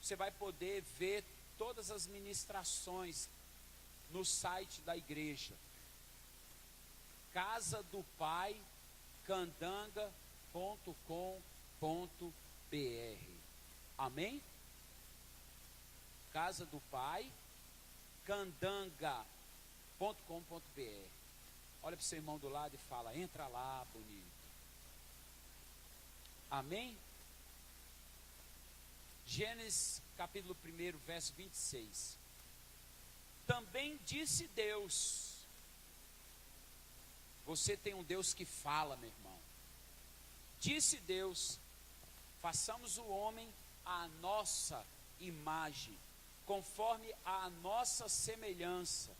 você vai poder ver todas as ministrações no site da igreja. Casa do Pai candanga.com.br. Amém? Casa do Pai candanga.com.br. Olha para o seu irmão do lado e fala: entra lá, bonito. Amém? Gênesis capítulo 1, verso 26. Também disse Deus. Você tem um Deus que fala, meu irmão. Disse Deus: façamos o homem à nossa imagem, conforme a nossa semelhança.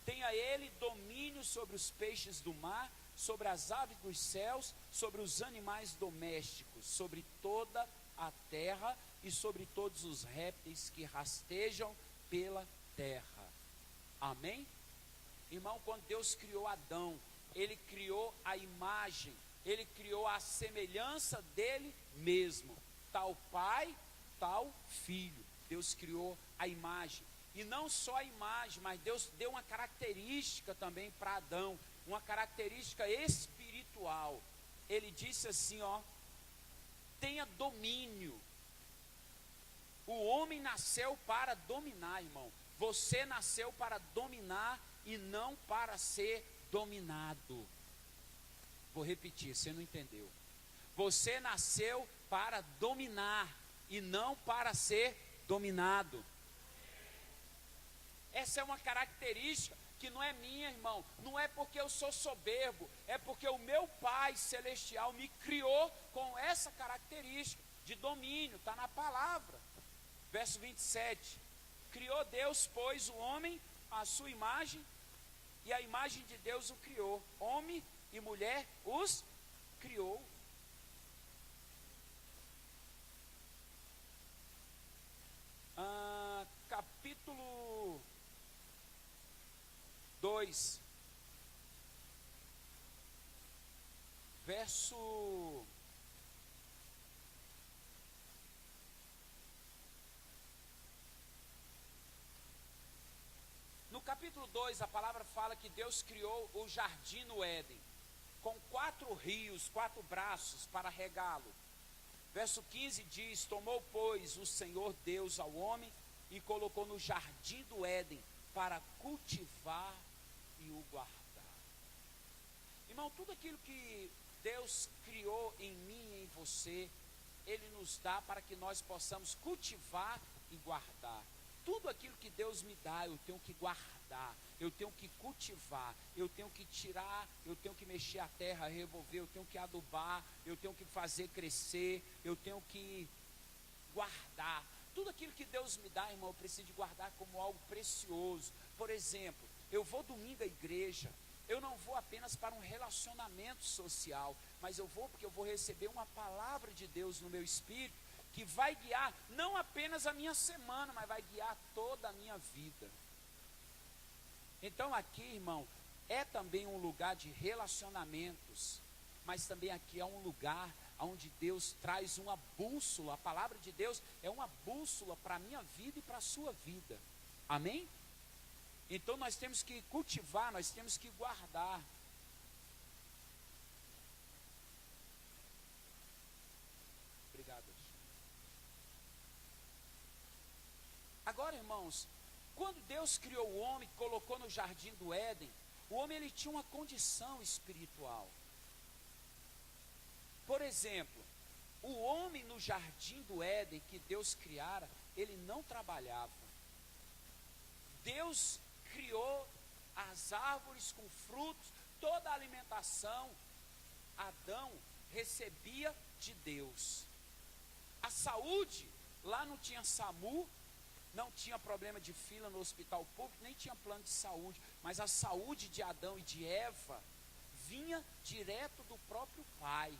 Tenha ele domínio sobre os peixes do mar, sobre as aves dos céus, sobre os animais domésticos, sobre toda a terra e sobre todos os répteis que rastejam pela terra. Amém? Irmão, quando Deus criou Adão, Ele criou a imagem, Ele criou a semelhança dele mesmo. Tal pai, tal filho. Deus criou a imagem. E não só a imagem, mas Deus deu uma característica também para Adão, uma característica espiritual. Ele disse assim, ó: tenha domínio. O homem nasceu para dominar, irmão. Você nasceu para dominar e não para ser dominado. Vou repetir, você não entendeu. Você nasceu para dominar e não para ser dominado. Essa é uma característica que não é minha, irmão. Não é porque eu sou soberbo, é porque o meu Pai Celestial me criou com essa característica de domínio. Está na palavra. Verso 27. Criou Deus, pois, o homem à sua imagem, e a imagem de Deus o criou. Homem e mulher os criou. Capítulo 2, verso 2, a palavra fala que Deus criou o jardim no Éden, com 4 rios, 4 braços para regá-lo. Verso 15 diz: tomou, pois, o Senhor Deus ao homem e colocou no jardim do Éden para cultivar e o guardar. Irmão, tudo aquilo que Deus criou em mim e em você, Ele nos dá para que nós possamos cultivar e guardar. Tudo aquilo que Deus me dá, eu tenho que guardar, eu tenho que cultivar, eu tenho que tirar, eu tenho que mexer a terra, revolver, eu tenho que adubar, eu tenho que fazer crescer, eu tenho que guardar. Tudo aquilo que Deus me dá, irmão, eu preciso de guardar como algo precioso. Por exemplo, eu vou domingo à igreja, eu não vou apenas para um relacionamento social, mas eu vou porque eu vou receber uma palavra de Deus no meu espírito, que vai guiar não apenas a minha semana, mas vai guiar toda a minha vida. Então aqui, irmão, é também um lugar de relacionamentos, mas também aqui é um lugar onde Deus traz uma bússola. A palavra de Deus é uma bússola para a minha vida e para a sua vida. Amém? Então nós temos que cultivar, nós temos que guardar. Obrigado. Agora, irmãos, quando Deus criou o homem, colocou no jardim do Éden, o homem ele tinha uma condição espiritual. Por exemplo, o homem no jardim do Éden que Deus criara, ele não trabalhava. Deus criou as árvores com frutos, toda a alimentação, Adão recebia de Deus. A saúde, lá não tinha SAMU, não tinha problema de fila no hospital público, nem tinha plano de saúde, mas a saúde de Adão e de Eva vinha direto do próprio Pai.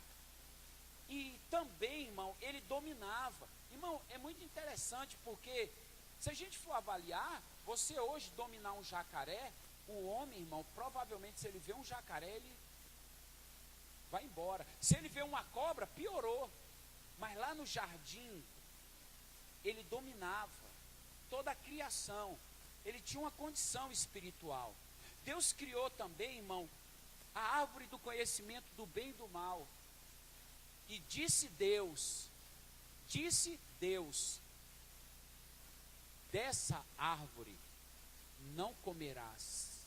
E também, irmão, ele dominava. Irmão, é muito interessante porque se a gente for avaliar, você hoje dominar um jacaré, o homem, irmão, provavelmente se ele vê um jacaré, ele vai embora. Se ele vê uma cobra, piorou. Mas lá no jardim, ele dominava. dominava toda a criação. Ele tinha uma condição espiritual. Deus criou também, irmão, a árvore do conhecimento do bem e do mal. E disse Deus, dessa árvore não comerás,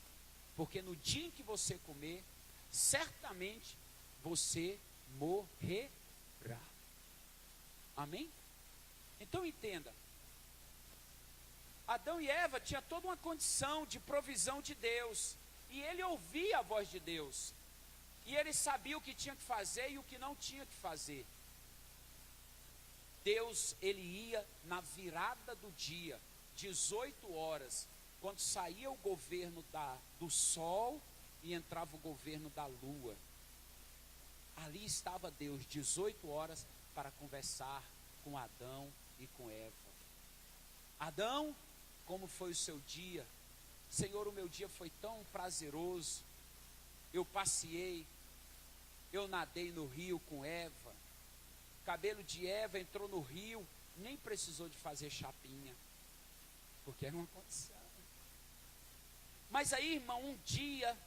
porque no dia em que você comer, certamente você morrerá. Amém? Então entenda, Adão e Eva tinham toda uma condição de provisão de Deus, e ele ouvia a voz de Deus, e ele sabia o que tinha que fazer e o que não tinha que fazer. Deus, ele ia na virada do dia, 18 horas, quando saía o governo do sol e entrava o governo da lua. Ali estava Deus, 18 horas, para conversar com Adão e com Eva. Adão, como foi o seu dia? Senhor, o meu dia foi tão prazeroso. Eu passeei, eu nadei no rio com Eva. O cabelo de Eva entrou no rio, nem precisou de fazer chapinha, porque era uma condição. Mas aí, irmão, um dia,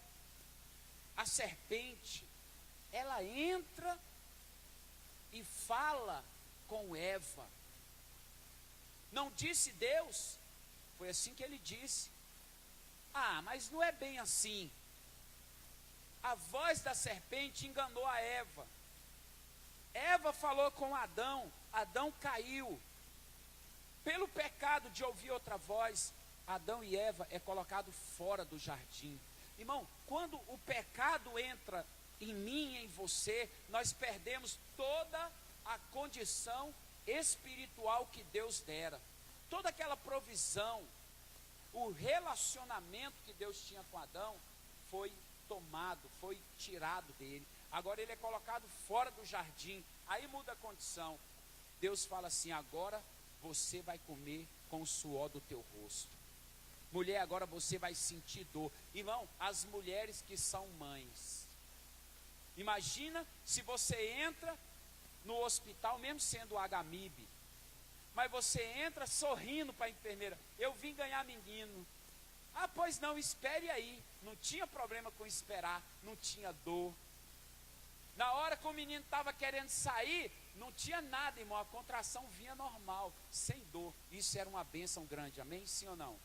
a serpente, ela entra e fala com Eva. Não disse Deus? Foi assim que ele disse. Ah, mas não é bem assim. A voz da serpente enganou a Eva. Eva falou com Adão, Adão caiu. Pelo pecado de ouvir outra voz, Adão e Eva é colocado fora do jardim. Irmão, quando o pecado entra em mim e em você, nós perdemos toda a condição espiritual que Deus dera. Toda aquela provisão, o relacionamento que Deus tinha com Adão, foi tomado, foi tirado dele. Agora ele é colocado fora do jardim. Aí muda a condição. Deus fala assim: agora você vai comer com o suor do teu rosto. Mulher, agora você vai sentir dor. Irmão, as mulheres que são mães, imagina se você entra no hospital, mesmo sendo HMIB, mas você entra sorrindo para a enfermeira: eu vim ganhar menino. Ah, pois não, espere aí. Não tinha problema com esperar, não tinha dor. Na hora que o menino estava querendo sair, não tinha nada, irmão, a contração vinha normal, sem dor. Isso era uma bênção grande, amém? Sim ou não?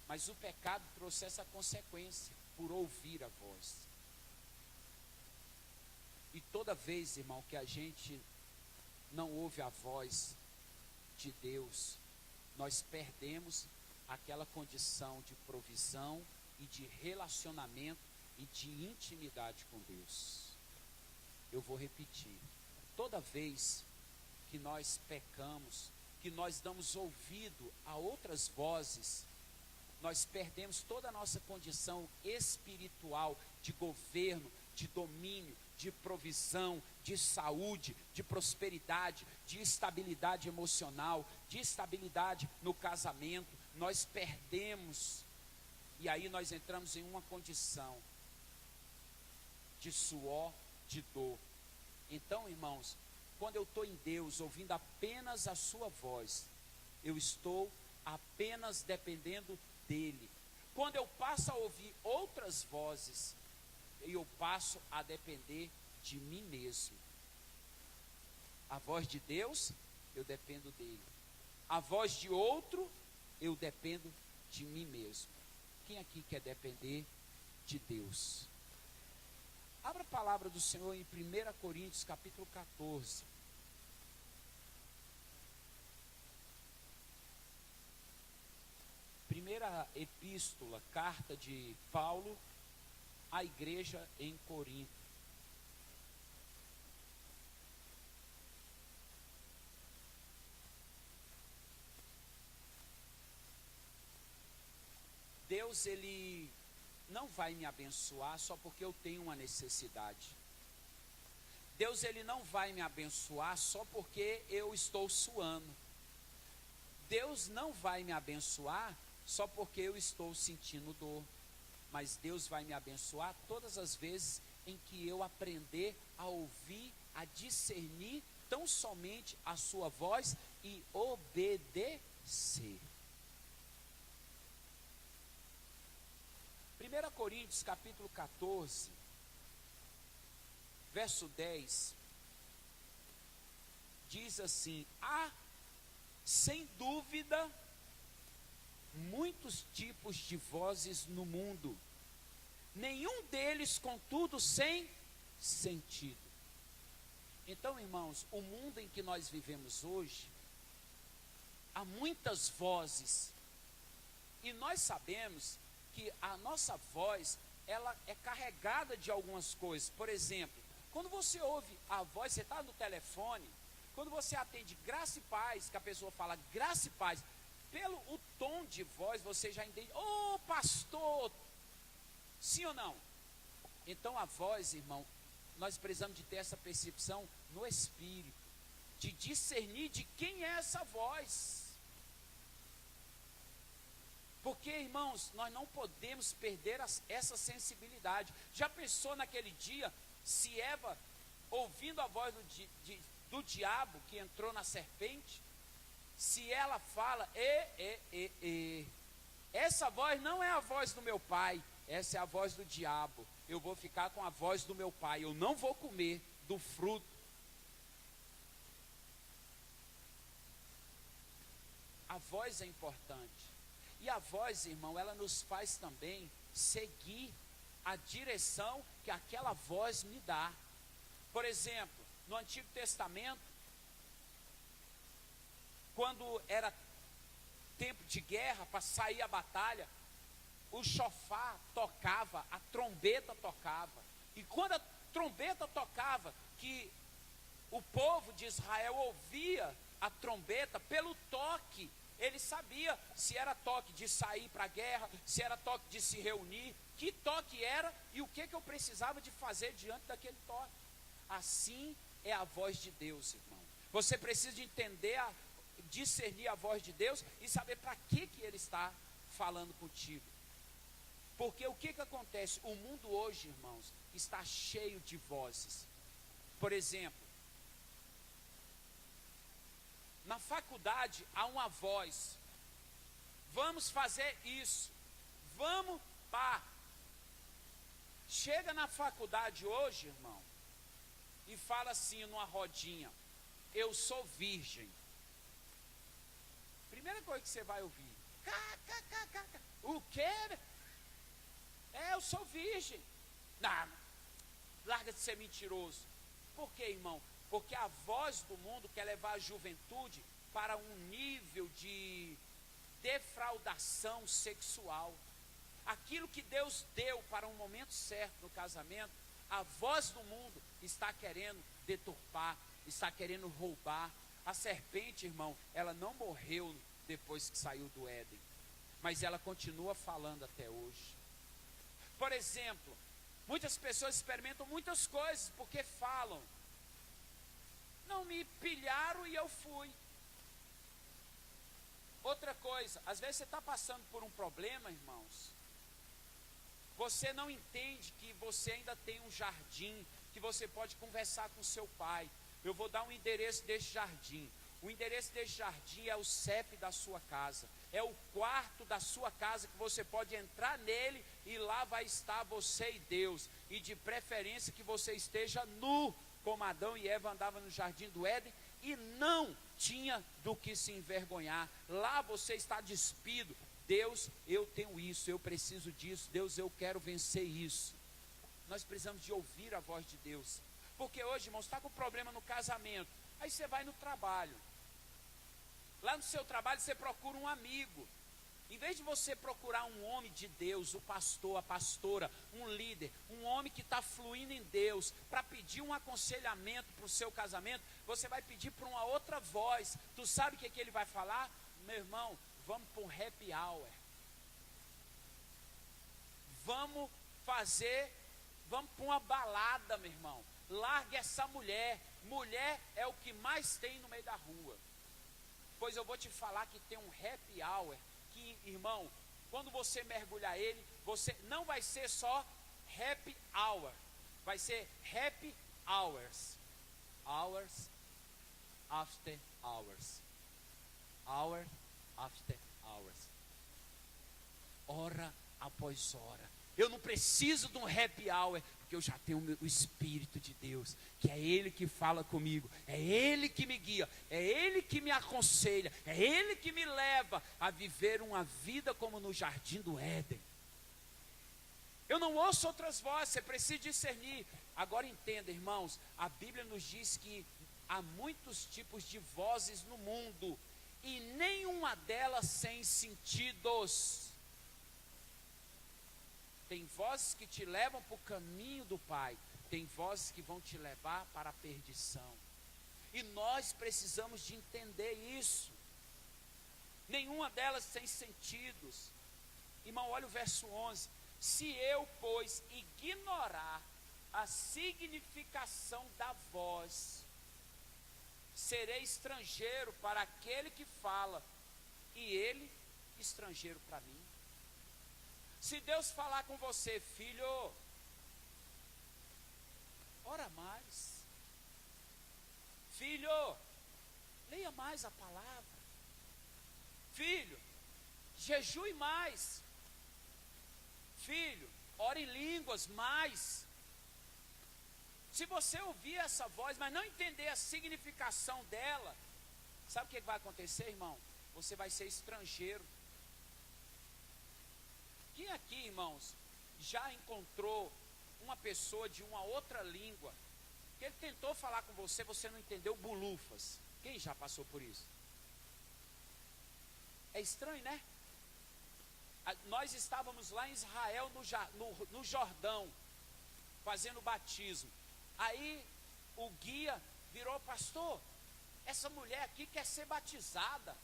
Mas o pecado trouxe essa consequência, por ouvir a voz. E toda vez, irmão, que a gente não ouve a voz de Deus, nós perdemos aquela condição de provisão e de relacionamento e de intimidade com Deus. Eu vou repetir: toda vez que nós pecamos, que nós damos ouvido a outras vozes, nós perdemos toda a nossa condição espiritual de governo, de domínio, de provisão, de saúde, de prosperidade, de estabilidade emocional, de estabilidade no casamento. Nós perdemos, e aí nós entramos em uma condição de suor, de dor. Então, irmãos, quando eu estou em Deus, ouvindo apenas a sua voz, eu estou apenas dependendo dele. Quando eu passo a ouvir outras vozes, eu passo a depender de mim mesmo. A voz de Deus, eu dependo dele. A voz de outro, eu dependo de mim mesmo. Quem aqui quer depender de Deus? Abra a palavra do Senhor em 1 Coríntios capítulo 14. Primeira epístola, carta de Paulo à igreja em Corinto. Deus, ele não vai me abençoar só porque eu tenho uma necessidade. Deus, ele não vai me abençoar só porque eu estou suando. Deus não vai me abençoar só porque eu estou sentindo dor. Mas Deus vai me abençoar todas as vezes em que eu aprender a ouvir, a discernir tão somente a sua voz e obedecer. 1 Coríntios capítulo 14, verso 10, diz assim: há, sem dúvida, muitos tipos de vozes no mundo, nenhum deles, contudo, sem sentido. Então, irmãos, o mundo em que nós vivemos hoje, há muitas vozes, e nós sabemos que a nossa voz, ela é carregada de algumas coisas. Por exemplo, quando você ouve a voz, você está no telefone, quando você atende graça e paz, que a pessoa fala graça e paz, pelo o tom de voz, você já entende, ô pastor, sim ou não? Então a voz, irmão, nós precisamos de ter essa percepção no espírito, de discernir de quem é essa voz. Porque, irmãos, nós não podemos perder essa sensibilidade. Já pensou naquele dia, se Eva, ouvindo a voz do diabo que entrou na serpente, se ela fala, essa voz não é a voz do meu pai, essa é a voz do diabo, eu vou ficar com a voz do meu pai, eu não vou comer do fruto. A voz é importante. E a voz, irmão, ela nos faz também seguir a direção que aquela voz me dá. Por exemplo, no Antigo Testamento, quando era tempo de guerra, para sair a batalha, o chofar tocava, a trombeta tocava. E quando a trombeta tocava, que o povo de Israel ouvia a trombeta, pelo toque, ele sabia se era toque de sair para a guerra, se era toque de se reunir, que toque era e o que eu precisava de fazer diante daquele toque. Assim é a voz de Deus, irmão. Você precisa de entender, discernir a voz de Deus e saber para que Ele está falando contigo. Porque o que acontece? O mundo hoje, irmãos, está cheio de vozes. Por exemplo, na faculdade há uma voz, vamos fazer isso, vamos pá. Chega na faculdade hoje, irmão, e fala assim numa rodinha, eu sou virgem. Primeira coisa que você vai ouvir, o quê? Eu sou virgem. Não, larga de ser mentiroso. Por quê, irmão? Porque a voz do mundo quer levar a juventude para um nível de defraudação sexual. Aquilo que Deus deu para um momento certo no casamento, a voz do mundo está querendo deturpar, está querendo roubar. A serpente, irmão, ela não morreu depois que saiu do Éden, mas ela continua falando até hoje. Por exemplo, muitas pessoas experimentam muitas coisas porque falam, não me pilharam e eu fui. Outra coisa, às vezes você está passando por um problema, irmãos, você não entende que você ainda tem um jardim, que você pode conversar com seu pai. Eu vou dar um endereço desse jardim. O endereço desse jardim é o CEP da sua casa, é o quarto da sua casa que você pode entrar nele e lá vai estar você e Deus, e de preferência que você esteja nu, como Adão e Eva andavam no jardim do Éden, e não tinha do que se envergonhar. Lá você está despido. Deus, eu tenho isso, eu preciso disso. Deus, eu quero vencer isso. Nós precisamos de ouvir a voz de Deus. Porque hoje, irmãos, está com problema no casamento. Aí você vai no trabalho. Lá no seu trabalho você procura um amigo. Em vez de você procurar um homem de Deus, o pastor, a pastora, um líder, um homem que está fluindo em Deus, para pedir um aconselhamento para o seu casamento, você vai pedir para uma outra voz. Tu sabe o que ele vai falar? Meu irmão, vamos para um happy hour. Vamos para uma balada, meu irmão. Largue essa mulher. Mulher é o que mais tem no meio da rua. Pois eu vou te falar que tem um happy hour, que, irmão, quando você mergulhar ele, você não vai ser só happy hour, vai ser happy hours. Hours after hours. Hour after hours. Hora após hora. Eu não preciso de um happy hour, porque eu já tenho o Espírito de Deus, que é Ele que fala comigo, é Ele que me guia, é Ele que me aconselha, é Ele que me leva a viver uma vida como no jardim do Éden. Eu não ouço outras vozes, você precisa discernir. Agora entenda, irmãos, a Bíblia nos diz que há muitos tipos de vozes no mundo, e nenhuma delas sem sentidos. Tem vozes que te levam para o caminho do Pai, tem vozes que vão te levar para a perdição. E nós precisamos de entender isso. Nenhuma delas sem sentidos. Irmão, olha o verso 11. Se eu, pois, ignorar a significação da voz, serei estrangeiro para aquele que fala, e ele estrangeiro para mim. Se Deus falar com você, filho, ora mais. Filho, leia mais a palavra. Filho, jejue mais. Filho, ore em línguas mais. Se você ouvir essa voz, mas não entender a significação dela, sabe o que vai acontecer, irmão? Você vai ser estrangeiro. Quem aqui, irmãos, já encontrou uma pessoa de uma outra língua, que ele tentou falar com você, você não entendeu bulufas? Quem já passou por isso? É estranho, né? Nós estávamos lá em Israel, no Jordão, fazendo batismo. Aí o guia virou: pastor, essa mulher aqui quer ser batizada.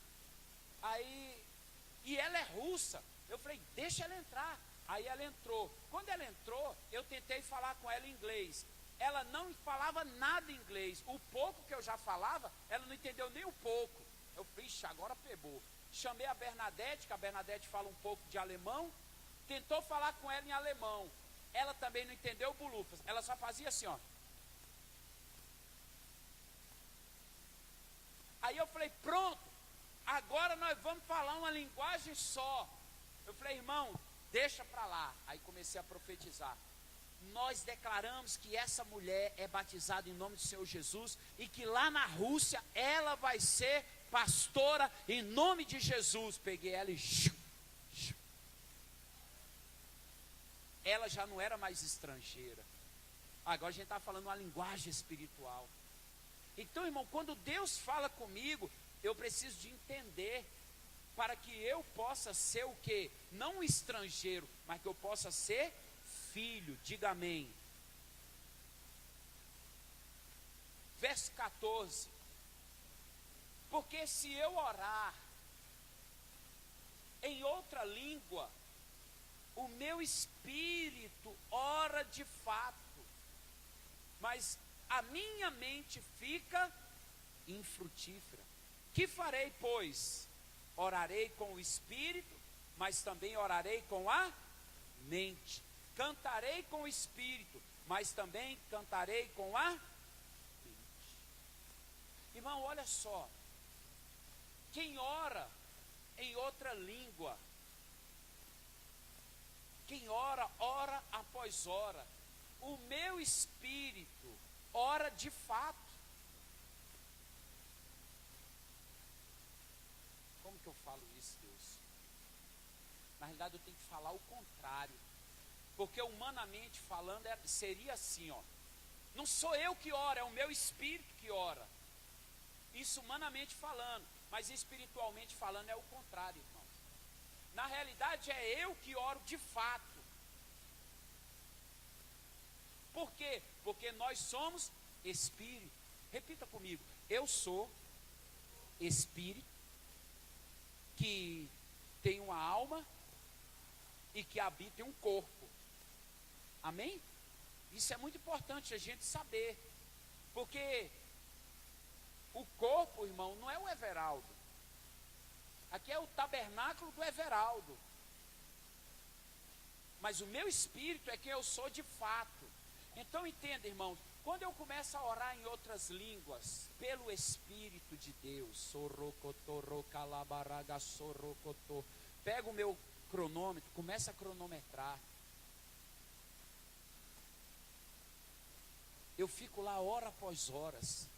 E ela é russa. Eu falei: deixa ela entrar. Aí ela entrou. Quando ela entrou, eu tentei falar com ela em inglês. Ela não falava nada em inglês. O pouco que eu já falava, ela não entendeu nem um pouco. Eu falei: ixi, agora pegou. Chamei a Bernadette, que a Bernadette fala um pouco de alemão. Tentou falar com ela em alemão. Ela também não entendeu bulufas. Ela só fazia assim, ó. Aí eu falei: pronto, agora nós vamos falar uma linguagem só. Eu falei: irmão, deixa para lá. Aí comecei a profetizar. Nós declaramos que essa mulher é batizada em nome do Senhor Jesus, e que lá na Rússia ela vai ser pastora em nome de Jesus. Peguei ela e ela já não era mais estrangeira. Agora a gente está falando uma linguagem espiritual. Então, irmão, quando Deus fala comigo, eu preciso de entender, para que eu possa ser o quê? Não um estrangeiro, mas que eu possa ser filho. Diga amém. Verso 14. Porque se eu orar em outra língua, o meu espírito ora de fato, mas a minha mente fica infrutífera. Que farei, pois? Orarei com o espírito, mas também orarei com a mente. Cantarei com o espírito, mas também cantarei com a mente. Irmão, olha só. Quem ora em outra língua, quem ora, ora após ora. O meu espírito ora de fato. Como que eu falo isso, Deus? Na realidade eu tenho que falar o contrário. Porque humanamente falando seria assim, ó. Não sou eu que oro, é o meu espírito que ora. Isso humanamente falando. Mas espiritualmente falando é o contrário, irmão. Na realidade é eu que oro de fato. Por quê? Porque nós somos espírito. Repita comigo: eu sou espírito que tem uma alma e que habita em um corpo. Amém? Isso é muito importante a gente saber. Porque o corpo, irmão, não é o Everaldo. Aqui é o tabernáculo do Everaldo. Mas o meu espírito é quem eu sou de fato. Então entenda, irmãos, Quando eu começo a orar em outras línguas, pelo Espírito de Deus, pego o meu cronômetro, começo a cronometrar. Eu fico lá hora após horas,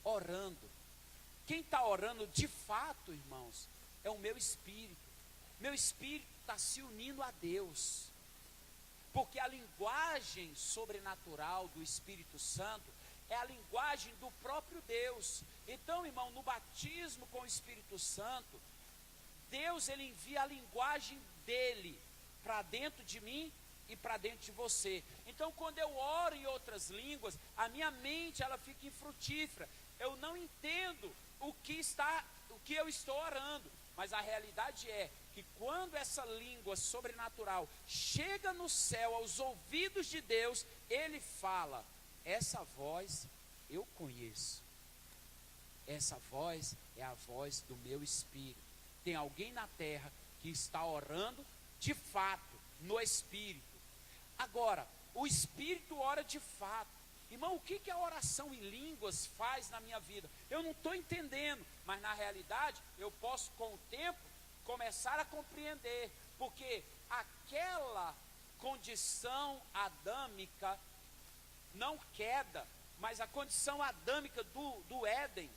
orando. Quem está orando de fato, irmãos, é o meu espírito. Meu espírito está se unindo a Deus. Porque a linguagem sobrenatural do Espírito Santo é a linguagem do próprio Deus. Então, irmão, no batismo com o Espírito Santo, Deus, ele envia a linguagem dele para dentro de mim e para dentro de você. Então, quando eu oro em outras línguas, a minha mente, ela fica infrutífera. Eu não entendo o que eu estou orando, mas a realidade é que quando essa língua sobrenatural chega no céu, aos ouvidos de Deus, ele fala: essa voz eu conheço, essa voz é a voz do meu espírito. Tem alguém na terra que está orando de fato, no espírito. Agora, o espírito ora de fato. Irmão, o que a oração em línguas faz na minha vida? Eu não estou entendendo, mas na realidade eu posso com o tempo começar a compreender, porque aquela condição adâmica, não queda, mas a condição adâmica do Éden,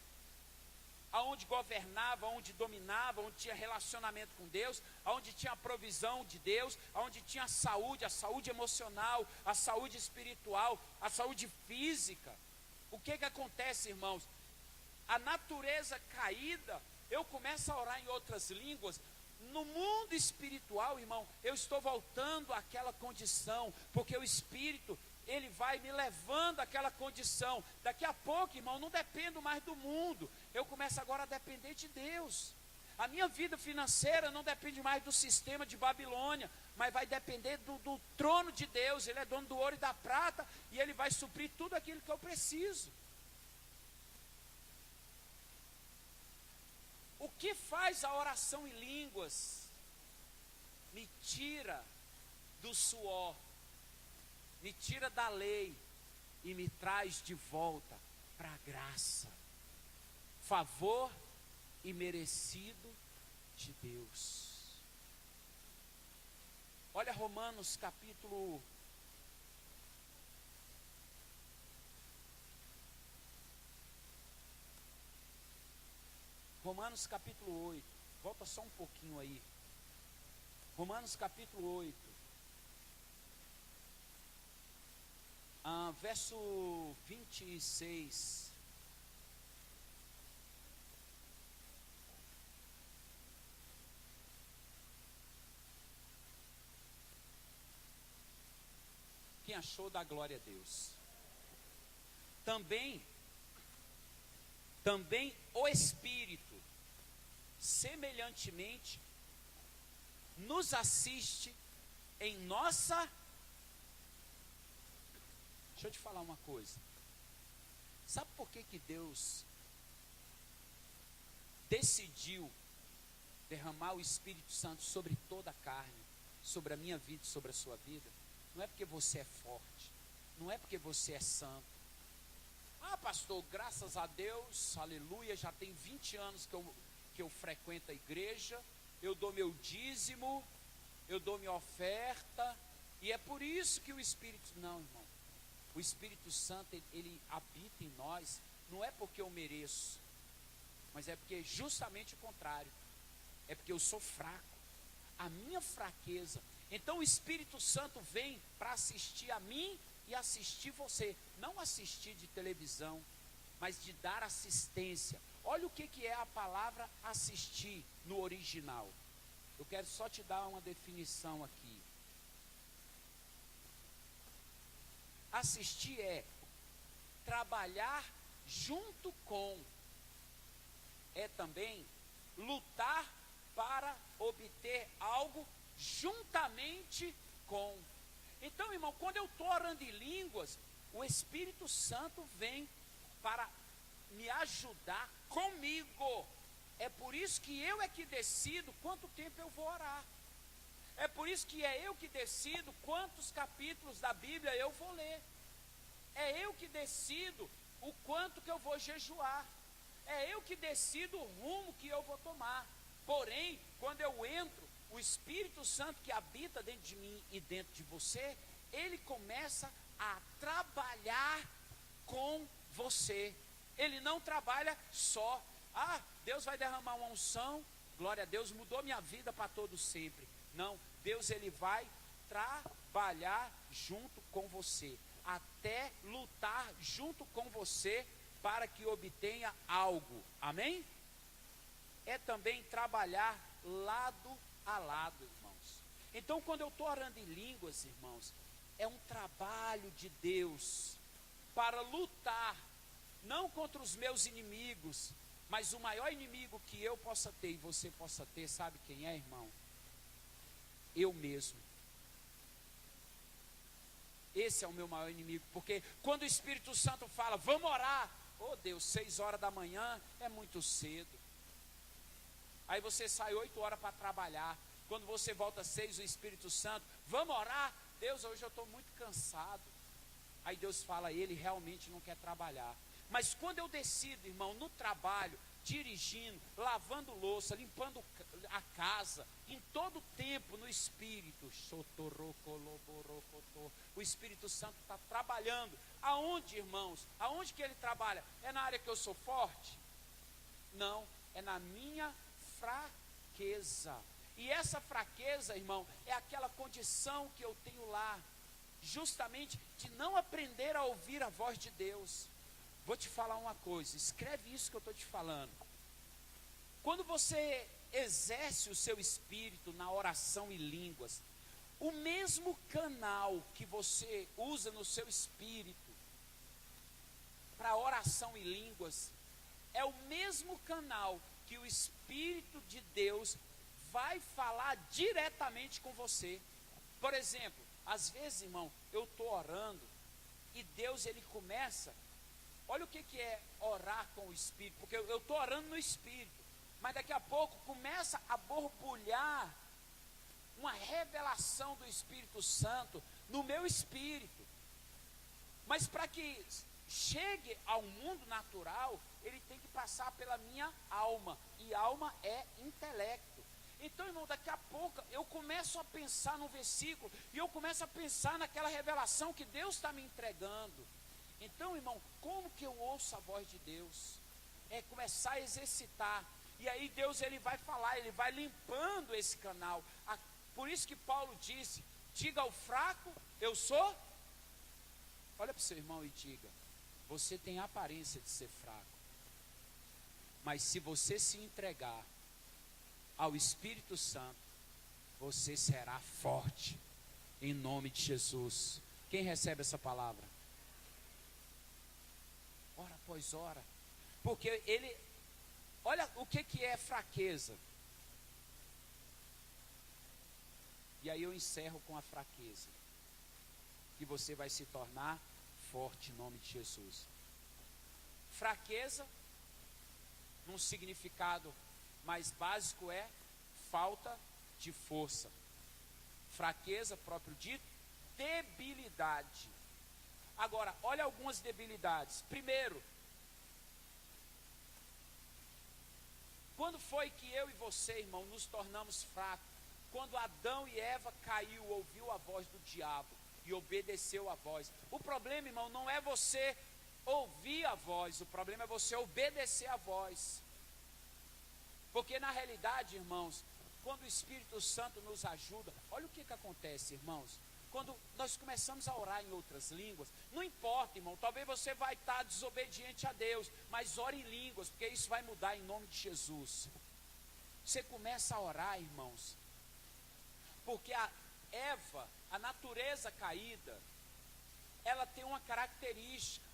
aonde governava, onde dominava, onde tinha relacionamento com Deus, aonde tinha a provisão de Deus, aonde tinha a saúde emocional, a saúde espiritual, a saúde física. O que acontece, irmãos? A natureza caída, eu começo a orar em outras línguas. No mundo espiritual, irmão, eu estou voltando àquela condição, porque o Espírito, ele vai me levando àquela condição. Daqui a pouco, irmão, não dependo mais do mundo, eu começo agora a depender de Deus. A minha vida financeira não depende mais do sistema de Babilônia, mas vai depender do trono de Deus. Ele é dono do ouro e da prata, e ele vai suprir tudo aquilo que eu preciso. O que faz a oração em línguas? Me tira do suor, me tira da lei e me traz de volta para a graça, favor e merecido de Deus. Olha Romanos capítulo 8, volta só um pouquinho aí. Romanos capítulo 8, verso 26. Quem achou, dá glória a Deus. Também o Espírito, semelhantemente, nos assiste em nossa... Deixa eu te falar uma coisa. Sabe por que Deus decidiu derramar o Espírito Santo sobre toda a carne, sobre a minha vida e sobre a sua vida? Não é porque você é forte, não é porque você é santo. Ah, pastor, graças a Deus, aleluia, já tem 20 anos que eu frequento a igreja, eu dou meu dízimo, eu dou minha oferta, e é por isso que o Espírito... Não, irmão, o Espírito Santo, ele habita em nós, não é porque eu mereço, mas é porque justamente o contrário, é porque eu sou fraco, a minha fraqueza. Então o Espírito Santo vem para assistir a mim e assistir você, não assistir de televisão, mas de dar assistência. Olha o que é a palavra assistir no original. Eu quero só te dar uma definição aqui. Assistir é trabalhar junto com, é também lutar para obter algo juntamente com. Então, irmão, quando eu estou orando em línguas, o Espírito Santo vem para me ajudar comigo. É por isso que eu é que decido quanto tempo eu vou orar. É por isso que é eu que decido quantos capítulos da Bíblia eu vou ler. É eu que decido o quanto que eu vou jejuar. É eu que decido o rumo que eu vou tomar. Porém, quando eu entro, o Espírito Santo que habita dentro de mim e dentro de você, ele começa a trabalhar com você. Ele não trabalha só. Ah, Deus vai derramar uma unção, glória a Deus, mudou minha vida para todo sempre. Não, Deus ele vai trabalhar junto com você, até lutar junto com você para que obtenha algo. Amém? É também trabalhar lado a lado, irmãos. Então, quando eu estou orando em línguas, irmãos, é um trabalho de Deus para lutar, não contra os meus inimigos, mas o maior inimigo que eu possa ter e você possa ter, sabe quem é, irmão? Eu mesmo. Esse é o meu maior inimigo, porque quando o Espírito Santo fala, vamos orar, oh Deus, 6 horas da manhã é muito cedo. Aí você sai 8 horas para trabalhar, quando você volta às 6, o Espírito Santo, vamos orar, Deus, hoje eu estou muito cansado. Aí Deus fala, ele realmente não quer trabalhar. Mas quando eu decido, irmão, no trabalho, dirigindo, lavando louça, limpando a casa, em todo tempo no Espírito, o Espírito Santo está trabalhando. Aonde, irmãos? Aonde que ele trabalha? É na área que eu sou forte? Não, é na minha fraqueza. E essa fraqueza, irmão, é aquela condição que eu tenho lá, justamente de não aprender a ouvir a voz de Deus. Vou te falar uma coisa, escreve isso que eu estou te falando. Quando você exerce o seu espírito na oração em línguas, o mesmo canal que você usa no seu espírito para oração em línguas, é o mesmo canal que o Espírito de Deus vai falar diretamente com você. Por exemplo, às vezes, irmão, eu estou orando e Deus ele começa. Olha o que é orar com o Espírito, porque eu estou orando no Espírito, mas daqui a pouco começa a borbulhar uma revelação do Espírito Santo no meu espírito. Mas para que chegue ao mundo natural, ele tem que passar pela minha alma, e alma é intelecto. Então, irmão, daqui a pouco eu começo a pensar no versículo, e eu começo a pensar naquela revelação que Deus está me entregando. Então, irmão, como que eu ouço a voz de Deus? É começar a exercitar. E aí Deus ele vai falar, ele vai limpando esse canal. Por isso que Paulo disse, diga ao fraco, eu sou. Olha para o seu irmão e diga, você tem a aparência de ser fraco. Mas se você se entregar ao Espírito Santo, você será forte. Em nome de Jesus. Quem recebe essa palavra? Hora após hora, porque ele, olha o que é fraqueza, e aí eu encerro com a fraqueza, que você vai se tornar forte em nome de Jesus. Fraqueza, num significado mais básico, é falta de força. Fraqueza, próprio dito, debilidade. Agora, olha algumas debilidades. Primeiro, quando foi que eu e você, irmão, nos tornamos fracos? Quando Adão e Eva caiu, ouviu a voz do diabo e obedeceu a voz. O problema, irmão, não é você ouvir a voz, o problema é você obedecer a voz. Porque na realidade, irmãos, quando o Espírito Santo nos ajuda, olha o que acontece, irmãos. Quando nós começamos a orar em outras línguas, não importa, irmão, talvez você vai estar desobediente a Deus, mas ore em línguas, porque isso vai mudar em nome de Jesus. Você começa a orar, irmãos, porque a Eva, a natureza caída, ela tem uma característica,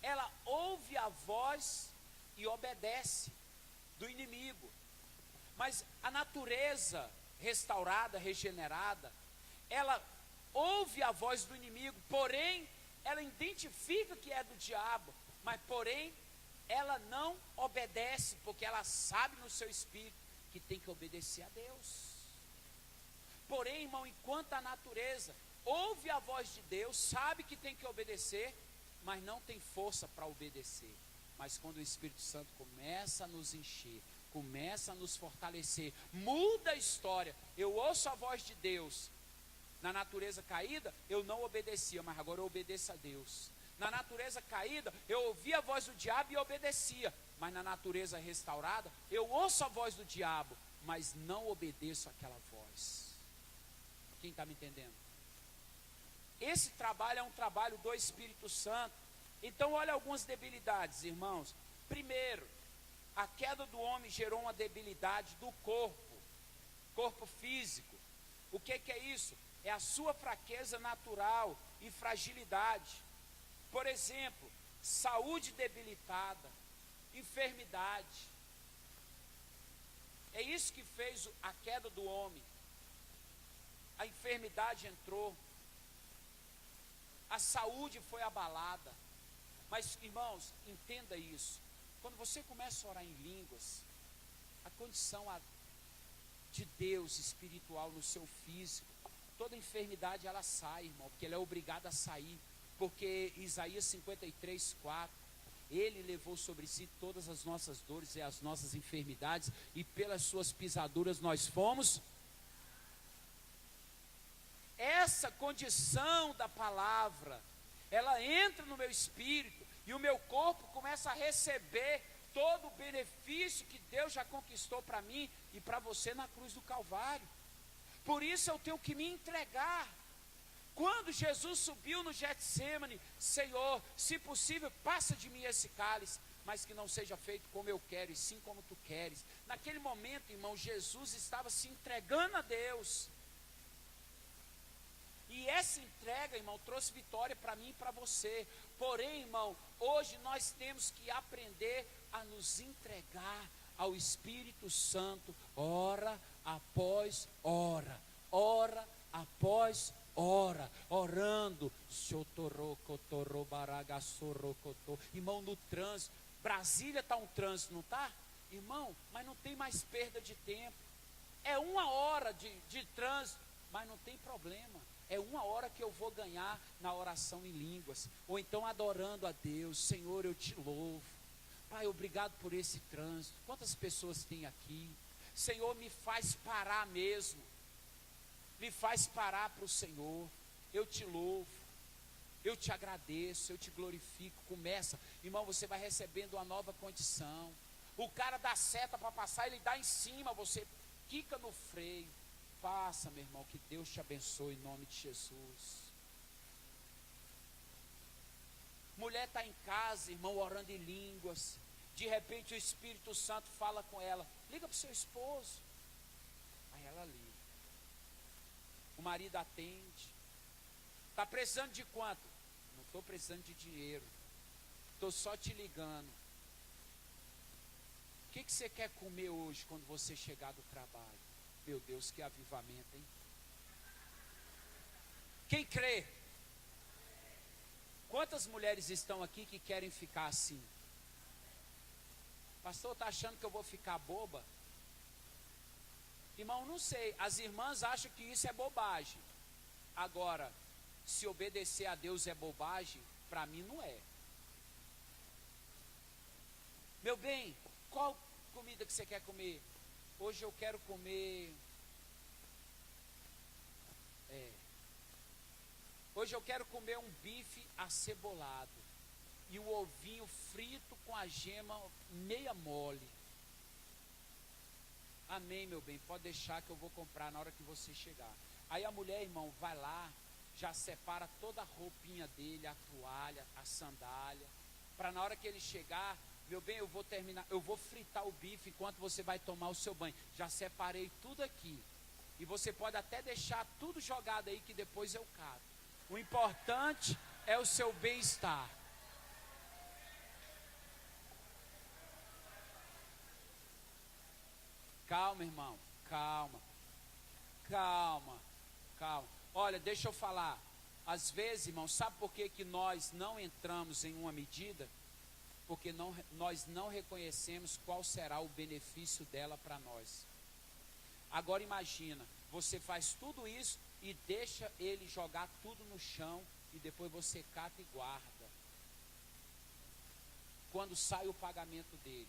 ela ouve a voz e obedece do inimigo, mas a natureza restaurada, regenerada, ela ouve a voz do inimigo, porém, ela identifica que é do diabo, mas porém, ela não obedece, porque ela sabe no seu espírito que tem que obedecer a Deus. Porém, irmão, enquanto a natureza ouve a voz de Deus, sabe que tem que obedecer, mas não tem força para obedecer. Mas quando o Espírito Santo começa a nos encher, começa a nos fortalecer, muda a história. Eu ouço a voz de Deus. Na natureza caída, eu não obedecia, mas agora eu obedeço a Deus. Na natureza caída, eu ouvia a voz do diabo e obedecia. Mas na natureza restaurada, eu ouço a voz do diabo, mas não obedeço aquela voz. Quem está me entendendo? Esse trabalho é um trabalho do Espírito Santo. Então olha algumas debilidades, irmãos. Primeiro, a queda do homem gerou uma debilidade do corpo físico. O que é isso? É a sua fraqueza natural e fragilidade. Por exemplo, saúde debilitada, enfermidade. É isso que fez a queda do homem. A enfermidade entrou, a saúde foi abalada. Mas, irmãos, entenda isso. Quando você começa a orar em línguas, a condição de Deus espiritual no seu físico, toda enfermidade ela sai, irmão, porque ela é obrigada a sair. Porque Isaías 53:4, Ele levou sobre si todas as nossas dores e as nossas enfermidades, e pelas suas pisaduras nós fomos. Essa condição da palavra, ela entra no meu espírito, e o meu corpo começa a receber todo o benefício que Deus já conquistou para mim e para você na cruz do Calvário. Por isso eu tenho que me entregar. Quando Jesus subiu no Getsêmani, Senhor, se possível, passa de mim esse cálice, mas que não seja feito como eu quero, e sim como tu queres. Naquele momento, irmão, Jesus estava se entregando a Deus. E essa entrega, irmão, trouxe vitória para mim e para você. Porém, irmão, hoje nós temos que aprender a nos entregar ao Espírito Santo, hora após hora, hora após hora, orando. Irmão, no trânsito, Brasília está um trânsito, não está? Irmão, mas não tem mais perda de tempo. É 1 hora de trânsito, mas não tem problema. É 1 hora que eu vou ganhar na oração em línguas, ou então adorando a Deus. Senhor, eu te louvo. Pai, obrigado por esse trânsito. Quantas pessoas tem aqui? Senhor, me faz parar mesmo. Me faz parar para o Senhor. Eu te louvo. Eu te agradeço, eu te glorifico. Começa, irmão, você vai recebendo uma nova condição. O cara dá seta para passar, ele dá em cima, você quica no freio. Passa, meu irmão, que Deus te abençoe em nome de Jesus. Mulher está em casa, irmão, orando em línguas. De repente o Espírito Santo fala com ela: liga para o seu esposo. Aí ela liga. O marido atende. Está precisando de quanto? Não estou precisando de dinheiro. Estou só te ligando. O que você quer comer hoje quando você chegar do trabalho? Meu Deus, que avivamento, hein? Quem crê? Quantas mulheres estão aqui que querem ficar assim? Pastor, está achando que eu vou ficar boba? Irmão, não sei. As irmãs acham que isso é bobagem. Agora, se obedecer a Deus é bobagem, para mim não é. Meu bem, qual comida que você quer comer? Hoje eu quero comer. Hoje eu quero comer um bife acebolado e um ovinho frito com a gema meia mole. Amém, meu bem, pode deixar que eu vou comprar na hora que você chegar. Aí a mulher, irmão, vai lá, já separa toda a roupinha dele, a toalha, a sandália, para na hora que ele chegar, meu bem, eu vou fritar o bife enquanto você vai tomar o seu banho. Já separei tudo aqui. E você pode até deixar tudo jogado aí que depois eu cato. O importante é o seu bem-estar. Calma, irmão, calma. Olha, deixa eu falar. Às vezes, irmão, sabe por que nós não entramos em uma medida? Porque nós não reconhecemos qual será o benefício dela para nós. Agora imagina, você faz tudo isso e deixa ele jogar tudo no chão e depois você cata e guarda. Quando sai o pagamento dele.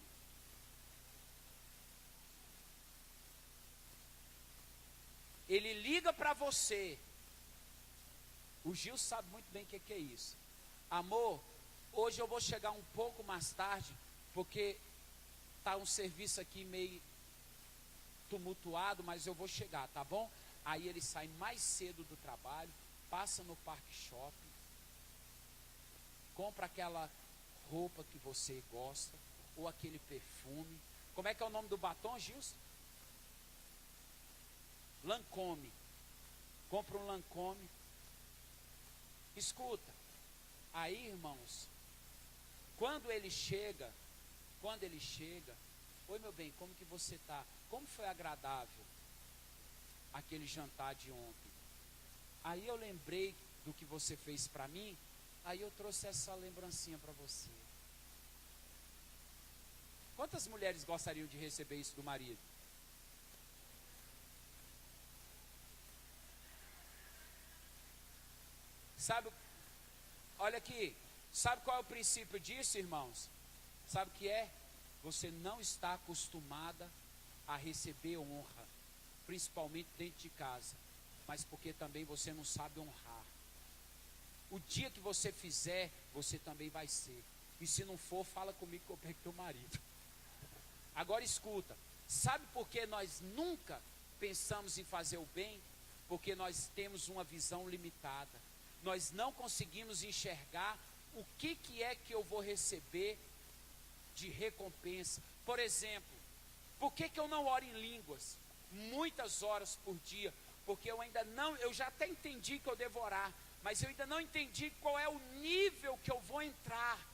Ele liga para você. O Gil sabe muito bem o que é isso. Amor, hoje eu vou chegar um pouco mais tarde, porque está um serviço aqui meio tumultuado, mas eu vou chegar, tá bom? Aí ele sai mais cedo do trabalho, passa no Parque Shopping, compra aquela roupa que você gosta, ou aquele perfume. Como é que é o nome do batom, Gilson? Lancôme. Compra um Lancôme. Escuta, aí, irmãos, quando ele chega, oi meu bem, como que você está? Como foi agradável aquele jantar de ontem? Aí eu lembrei do que você fez para mim, aí eu trouxe essa lembrancinha para você. Quantas mulheres gostariam de receber isso do marido? Sabe, olha aqui, sabe qual é o princípio disso, irmãos? Sabe o que é? Você não está acostumada a receber honra, principalmente dentro de casa, mas porque também você não sabe honrar. O dia que você fizer, você também vai ser. E se não for, fala comigo que eu pego teu marido. Agora escuta, sabe por que nós nunca pensamos em fazer o bem? Porque nós temos uma visão limitada. Nós não conseguimos enxergar o que é que eu vou receber de recompensa. Por exemplo, por que eu não oro em línguas muitas horas por dia? Porque eu já até entendi que eu devo orar, mas eu ainda não entendi qual é o nível que eu vou entrar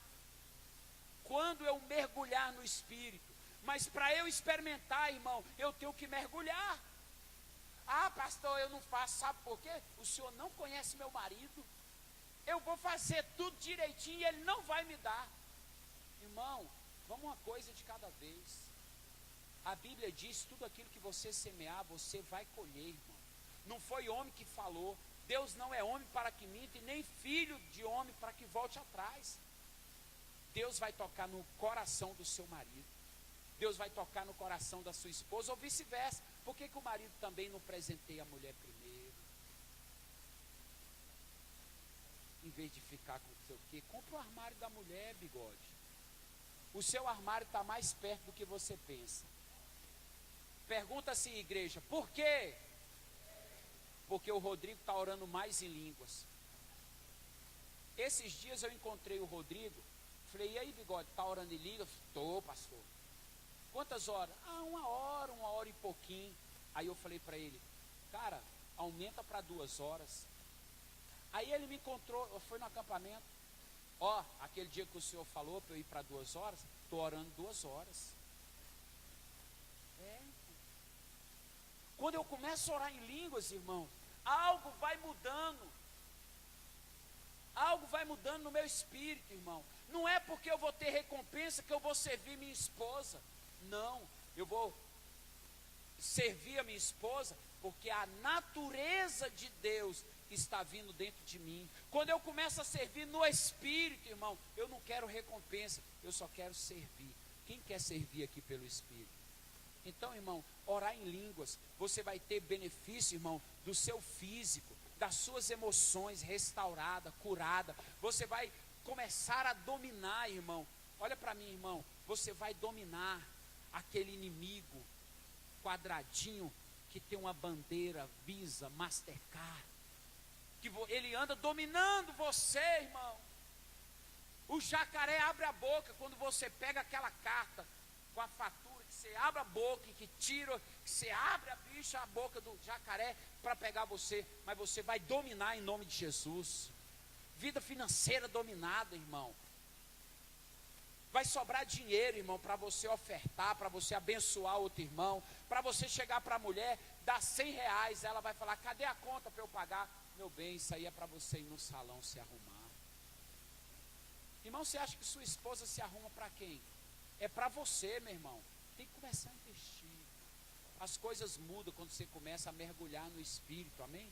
quando eu mergulhar no Espírito. Mas para eu experimentar, irmão, eu tenho que mergulhar. Ah, pastor, eu não faço, sabe por quê? O senhor não conhece meu marido. Eu vou fazer tudo direitinho e ele não vai me dar. Irmão, vamos uma coisa de cada vez. A Bíblia diz, tudo aquilo que você semear, você vai colher, irmão. Não foi homem que falou. Deus não é homem para que minta, e nem filho de homem para que volte atrás. Deus vai tocar no coração do seu marido. Deus vai tocar no coração da sua esposa, ou vice-versa. Por que o marido também não presenteia a mulher primeiro? Em vez de ficar com não sei o quê, compra o armário da mulher, bigode. O seu armário está mais perto do que você pensa. Pergunta-se, igreja, por quê? Porque o Rodrigo está orando mais em línguas. Esses dias eu encontrei o Rodrigo, falei, e aí, bigode, está orando em línguas? Estou, pastor. Quantas horas? Ah, uma hora e pouquinho. Aí eu falei para ele, cara, aumenta para 2 horas. Aí ele me encontrou, eu fui no acampamento. Ó, aquele dia que o senhor falou para eu ir para 2 horas, estou orando 2 horas. Quando eu começo a orar em línguas, irmão, algo vai mudando. Algo vai mudando no meu espírito, irmão. Não é porque eu vou ter recompensa que eu vou servir minha esposa. Não, eu vou servir a minha esposa porque a natureza de Deus está vindo dentro de mim. Quando eu começo a servir no Espírito, irmão, eu não quero recompensa, eu só quero servir. Quem quer servir aqui pelo Espírito? Então, irmão, orar em línguas, você vai ter benefício, irmão, do seu físico, das suas emoções restaurada, curada. Você vai começar a dominar, irmão. Olha para mim, irmão, você vai dominar aquele inimigo quadradinho que tem uma bandeira Visa, Mastercard, que ele anda dominando você, irmão. O jacaré abre a boca quando você pega aquela carta com a fatura, que você abre a boca e que tira, que você abre a bicha, a boca do jacaré para pegar você, mas você vai dominar em nome de Jesus. Vida financeira dominada, irmão. Vai sobrar dinheiro, irmão, para você ofertar, para você abençoar outro irmão, para você chegar para a mulher, dar R$100, ela vai falar, cadê a conta para eu pagar? Meu bem, isso aí é para você ir no salão se arrumar. Irmão, você acha que sua esposa se arruma para quem? É para você, meu irmão. Tem que começar a investir. As coisas mudam quando você começa a mergulhar no Espírito, amém?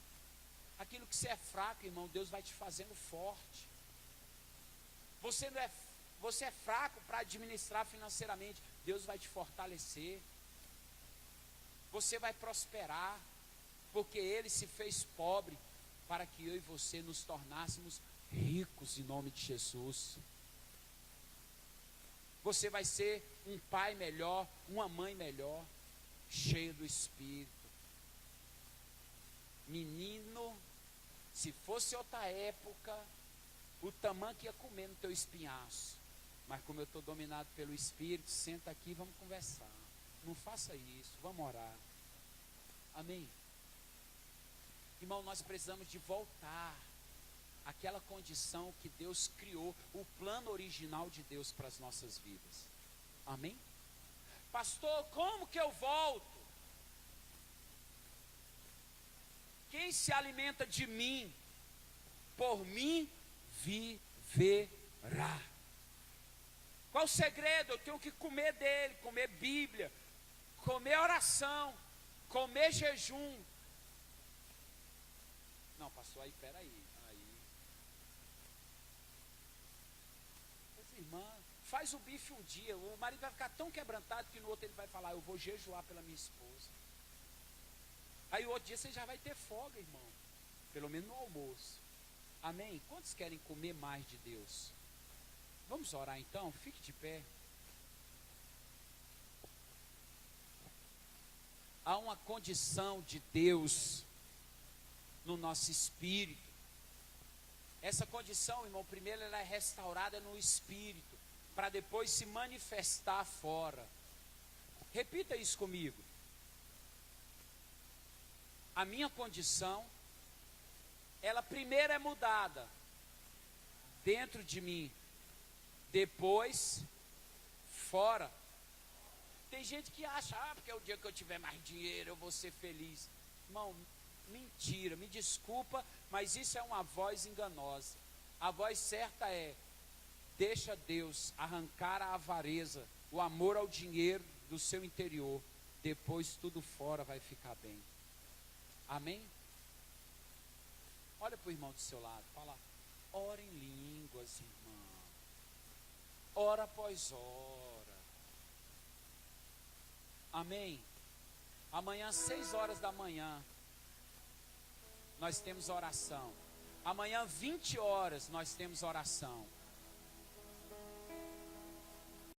Aquilo que você é fraco, irmão, Deus vai te fazendo forte. Você é fraco para administrar financeiramente, Deus vai te fortalecer. Você vai prosperar, porque Ele se fez pobre para que eu e você nos tornássemos ricos em nome de Jesus. Você vai ser um pai melhor, uma mãe melhor, cheio do Espírito. Menino, se fosse outra época, o tamanho que ia comer no teu espinhaço. Mas como eu estou dominado pelo Espírito, senta aqui e vamos conversar. Não faça isso, vamos orar. Amém? Irmão, nós precisamos de voltar àquela condição que Deus criou, o plano original de Deus para as nossas vidas. Amém? Pastor, como que eu volto? Quem se alimenta de mim, por mim viverá. Qual o segredo? Eu tenho que comer dele, comer Bíblia, comer oração, comer jejum. Não, pastor, aí, peraí. Essa irmã, faz o bife um dia, o marido vai ficar tão quebrantado que no outro ele vai falar, eu vou jejuar pela minha esposa. Aí o outro dia você já vai ter folga, irmão. Pelo menos no almoço. Amém? Quantos querem comer mais de Deus? Vamos orar então? Fique de pé. Há uma condição de Deus no nosso espírito. Essa condição, irmão, primeiro ela é restaurada no espírito, para depois se manifestar fora. Repita isso comigo. A minha condição, ela primeiro é mudada dentro de mim, depois fora. Tem gente que acha, porque o dia que eu tiver mais dinheiro eu vou ser feliz. Irmão, mentira, me desculpa, mas isso é uma voz enganosa. A voz certa é, deixa Deus arrancar a avareza, o amor ao dinheiro do seu interior, depois tudo fora vai ficar bem. Amém? Olha para o irmão do seu lado, fala, ora em línguas, irmão. Hora após hora. Amém? Amanhã, 6 horas da manhã, nós temos oração. Amanhã, 20 horas, nós temos oração.